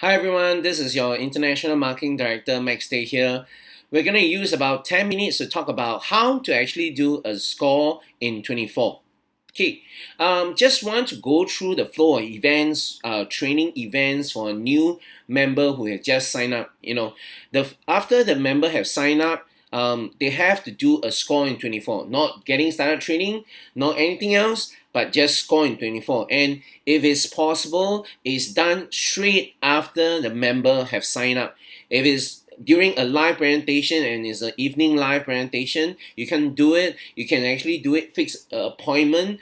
Hi everyone, this is your International Marketing Director Max Day here. We're going to use about 10 minutes to talk about how to actually do a score in 24. Okay, just want to go through the flow of events, training events for a new member who has just signed up. After the member have signed up, they have to do a score in 24, not getting started training, not anything else, but just score in 24. And if it's possible, it's done straight after the member have signed up. If it's during a live presentation and it's an evening live presentation, you can do it. You can actually do it, fix an appointment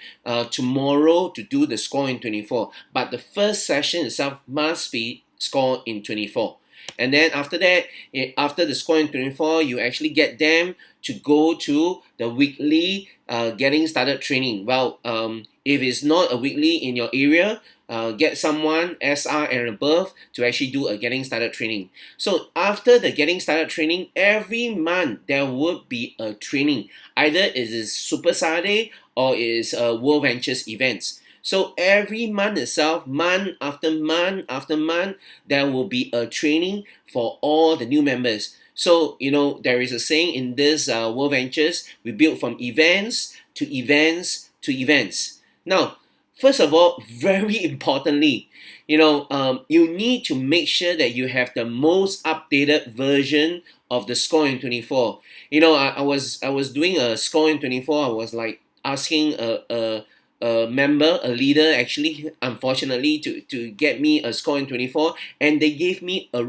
tomorrow to do the score in 24. But the first session itself must be score in 24. And then after that, after the score in 24, you actually get them to go to the weekly getting started training. Well, if it's not a weekly in your area, get someone SR and above to actually do a getting started training. So after the getting started training, every month there would be a training. Either it is Super Saturday or it is World Ventures events. So every month itself, month after month after month, there will be a training for all the new members. So, there is a saying in this World Ventures, we build from events to events to events. Now, first of all, very importantly, you need to make sure that you have the most updated version of the score in 24. I was doing a score in 24. I was like asking a member, a leader, actually, unfortunately, to get me a score in 24, and they gave me a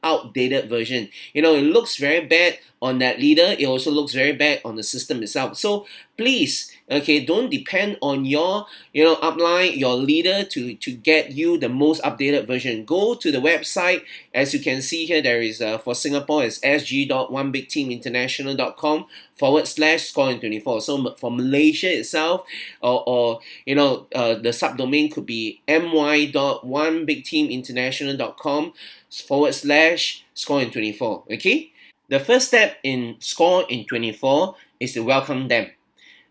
outdated version. It looks very bad on that leader. It also looks very bad on the system itself. So please, okay, don't depend on your upline, your leader to get you the most updated version. Go to the website. As you can see here, there is for Singapore, it's sg.onebigteaminternational.com/score in 24. So for Malaysia itself, or the subdomain could be my.onebigteaminternational.com/score in 24. Okay, the first step in score in 24 is to welcome them.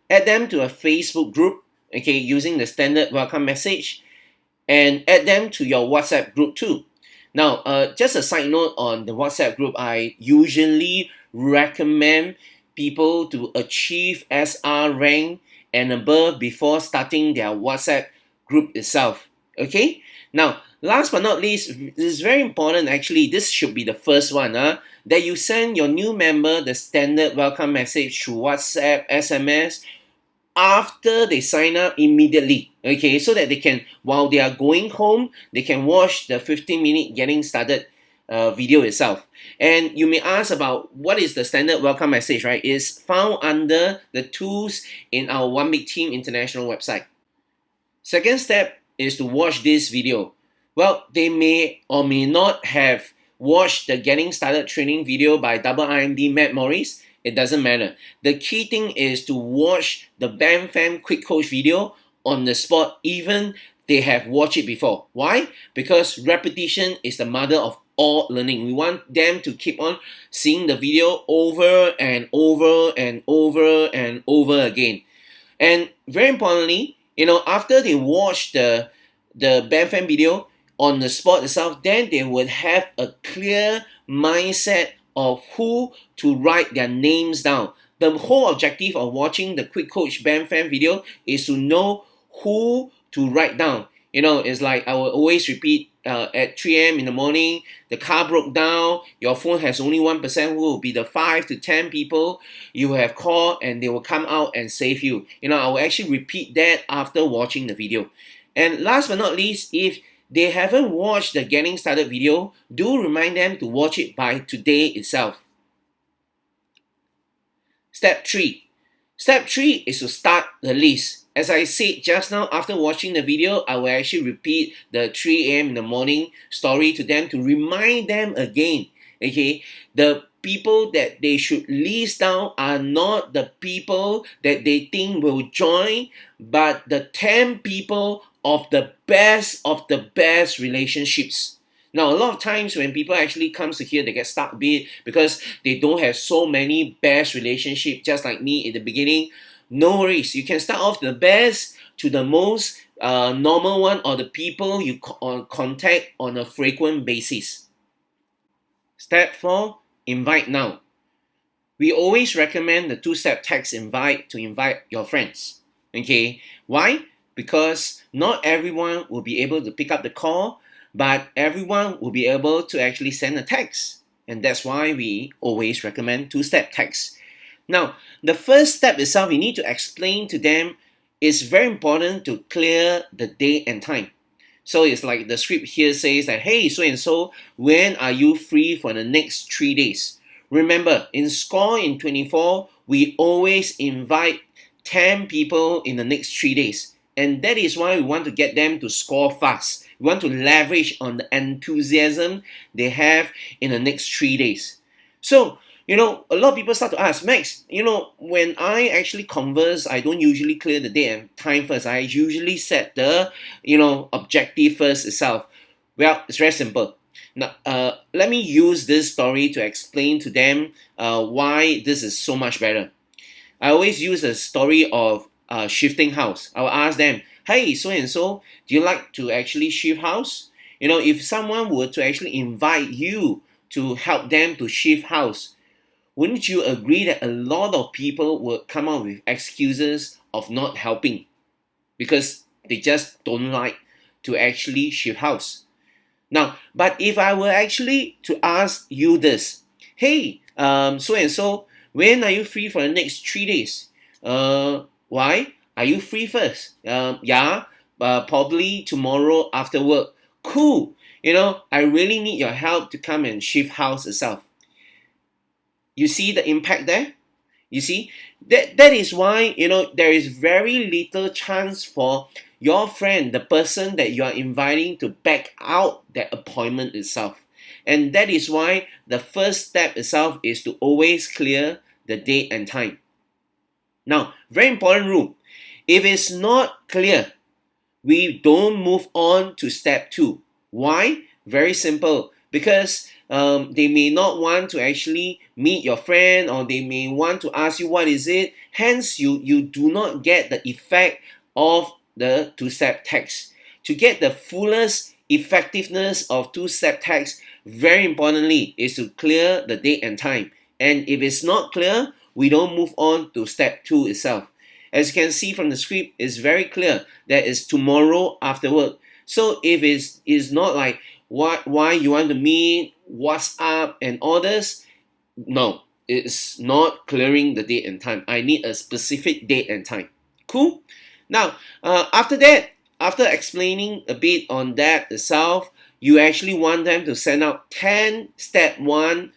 Add them to a Facebook group, okay, using the standard welcome message, and add them to your WhatsApp group too. Now, just a side note on the WhatsApp group, I usually recommend people to achieve SR rank and above before starting their WhatsApp group itself. Okay? Now, last but not least, this is very important actually. This should be the first one, that you send your new member the standard welcome message through WhatsApp, SMS, after they sign up immediately, okay, so that they can, while they are going home, they can watch the 15-minute getting started video itself. And you may ask about what is the standard welcome message, right? It's found under the tools in our One Big Team International website. Second step is to watch this video. Well, they may or may not have watched the getting started training video by Double IMD Matt Morris. It doesn't matter. The key thing is to watch the Bam Fam Quick Coach video on the spot, even they have watched it before. Why? Because repetition is the mother of all learning. We want them to keep on seeing the video over and over and over and over again. And very importantly, after they watch the Bam Fam video on the spot itself, then they would have a clear mindset of who to write their names down. The whole objective of watching the Quick Coach Bam Fam video is to know who to write down. It's like I will always repeat, at 3 a.m. in the morning, the car broke down, your phone has only 1%, who will be the 5 to 10 people you have called, and they will come out and save you. I will actually repeat that after watching the video. And last but not least, if they haven't watched the getting started video, do remind them to watch it by today itself. Step 3. Step 3 is to start the list. As I said just now, after watching the video, I will actually repeat the 3 a.m. in the morning story to them to remind them again. Okay, the people that they should list down are not the people that they think will join, but the 10 people of the best relationships. Now, a lot of times when people actually comes to here, they get stuck a bit because they don't have so many best relationships, just like me in the beginning. No worries. You can start off the best to the most normal one or the people you contact on a frequent basis. Step 4, invite now. We always recommend the two-step text invite to invite your friends. Okay, why? Because not everyone will be able to pick up the call, but everyone will be able to actually send a text. And that's why we always recommend two-step text. Now, the first step itself, you need to explain to them, it's very important to clear the date and time. So it's like the script here says that, hey, so and so, when are you free for the next 3 days? Remember, in Score in 24, we always invite 10 people in the next 3 days. And that is why we want to get them to score fast. We want to leverage on the enthusiasm they have in the next 3 days. So, a lot of people start to ask, Max, when I actually converse, I don't usually clear the date and time first. I usually set the, objective first itself. Well, it's very simple. Now, let me use this story to explain to them why this is so much better. I always use a story of shifting house. I'll ask them, hey, so and so, do you like to actually shift house? If someone were to actually invite you to help them to shift house, wouldn't you agree that a lot of people would come up with excuses of not helping because they just don't like to actually shift house? Now, but if I were actually to ask you this, hey, so and so, when are you free for the next 3 days? Why? Are you free first? Yeah, probably tomorrow after work. Cool. I really need your help to come and shift house itself. You see the impact there? You see, that is why, there is very little chance for your friend, the person that you are inviting, to back out that appointment itself. And that is why the first step itself is to always clear the date and time. Now, very important rule. If it's not clear, we don't move on to step 2. Why? Very simple. Because they may not want to actually meet your friend, or they may want to ask you what is it. Hence, you do not get the effect of the two-step text. To get the fullest effectiveness of two-step text, very importantly, is to clear the date and time. And if it's not clear, we don't move on to step 2 itself. As you can see from the script, it's very clear that it's tomorrow after work. So if it's not like why you want to meet, what's up, and all this, no, it's not clearing the date and time. I need a specific date and time. Cool? Now, after that, after explaining a bit on that itself, you actually want them to send out 10 step 1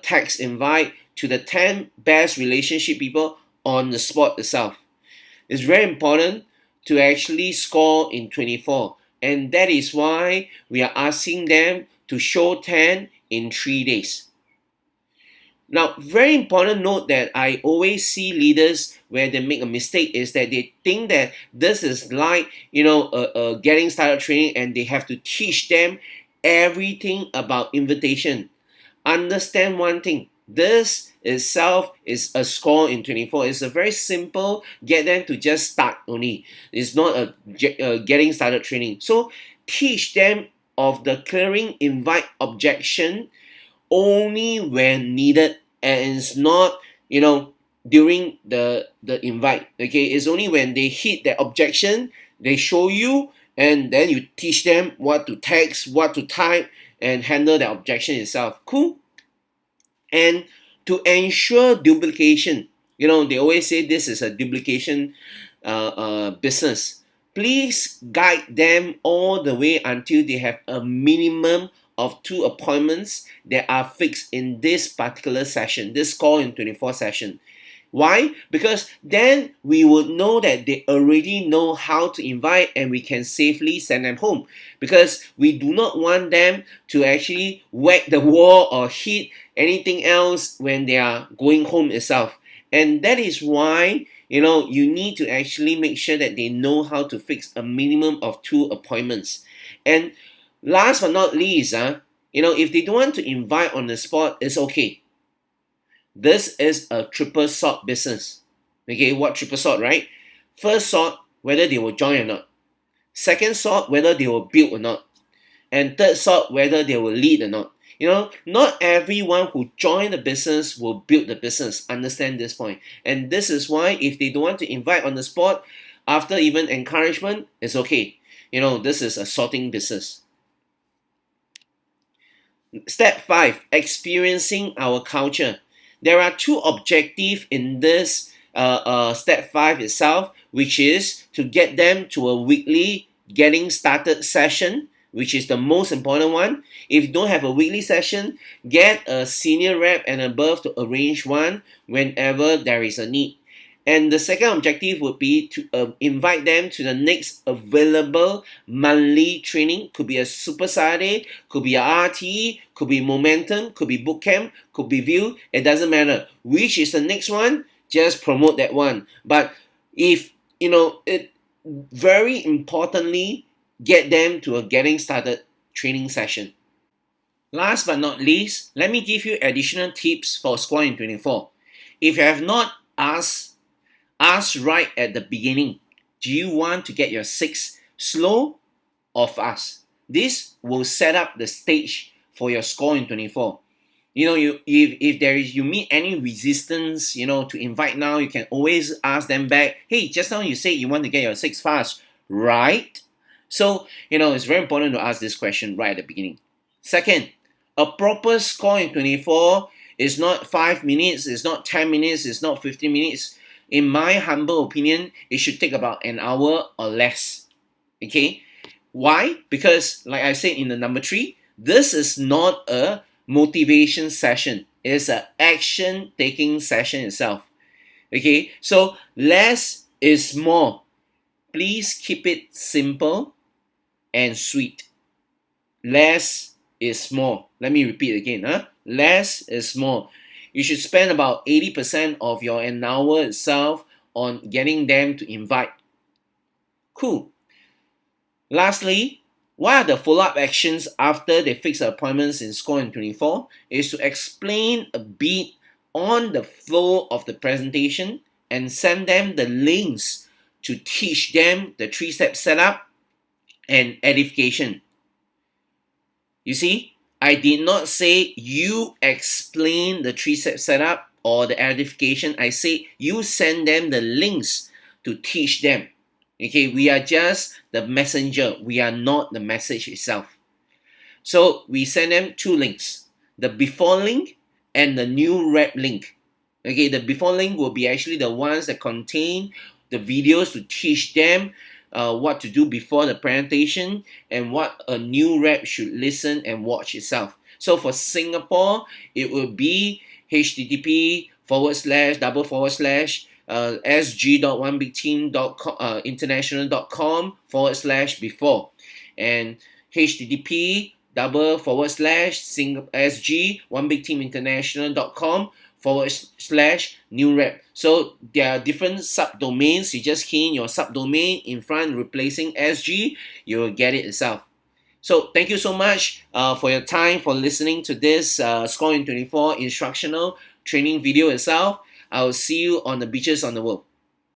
text invite to the 10 best relationship people on the spot itself. It's very important to actually score in 24. And that is why we are asking them to show 10 in 3 days. Now, very important note that I always see leaders where they make a mistake is that they think that this is like, a getting started training, and they have to teach them everything about invitation. Understand one thing. This itself is a score in 24. It's a very simple, get them to just start only. It's not a getting started training. So teach them of the clearing invite objection only when needed, and it's not, during the invite. Okay, it's only when they hit the objection, they show you, and then you teach them what to text, what to type, and handle the objection itself. Cool? And to ensure duplication, they always say this is a duplication business. Please guide them all the way until they have a minimum of 2 appointments that are fixed in this particular session, this call in 24 session. Why? Because then we would know that they already know how to invite, and we can safely send them home. Because we do not want them to actually whack the wall or hit anything else when they are going home itself. And that is why, you need to actually make sure that they know how to fix a minimum of 2 appointments. And last but not least, if they don't want to invite on the spot, it's okay. This is a triple sort business. Okay, what triple sort, right? First sort, whether they will join or not. Second sort, whether they will build or not. And third sort, whether they will lead or not. Not everyone who join the business will build the business. Understand this point. And this is why if they don't want to invite on the spot, after even encouragement, it's okay. This is a sorting business. Step 5, experiencing our culture. There are two objectives in this step 5 itself, which is to get them to a weekly getting started session, which is the most important one. If you don't have a weekly session, get a senior rep and above to arrange one whenever there is a need. And the second objective would be to invite them to the next available monthly training. Could be a Super Saturday, could be a RT, could be Momentum, could be Bootcamp, could be View. It doesn't matter. Which is the next one? Just promote that one. But if, it very importantly, get them to a getting started training session. Last but not least, let me give you additional tips for score in 24. If you have not asked right at the beginning, do you want to get your 6 slow or fast? This will set up the stage for your score in 24. If you meet any resistance, to invite now, you can always ask them back, hey, just now you said you want to get your 6 fast, right? So, it's very important to ask this question right at the beginning. Second, a proper score in 24 is not 5 minutes, it's not 10 minutes, it's not 15 minutes. In my humble opinion, it should take about an hour or less. Okay? Why? Because, like I said in the number 3, this is not a motivation session. It's an action-taking session itself. Okay? So, less is more. Please keep it simple and sweet. Less is more. Let me repeat again. Less is more. You should spend about 80% of your an hour itself on getting them to invite. Cool. Lastly, what are the follow-up actions after they fix the appointments in Score in 24? Is to explain a bit on the flow of the presentation and send them the links to teach them the 3-step setup and edification. You see, I did not say you explain the 3-step setup or the edification. I say you send them the links to teach them. Okay, we are just the messenger. We are not the message itself. So we send them 2 links, the before link and the new rep link. Okay, the before link will be actually the ones that contain the videos to teach them what to do before the presentation and what a new rep should listen and watch itself. So for Singapore, it will be http://sg.onebigteam.international.com/before and http://sg1bigteaminternational.com/new rep. So there are different subdomains. You just key in your subdomain in front, replacing SG, you will get it itself. So thank you so much for your time, for listening to this Score in 24 instructional training video itself. I will see you on the beaches on the world.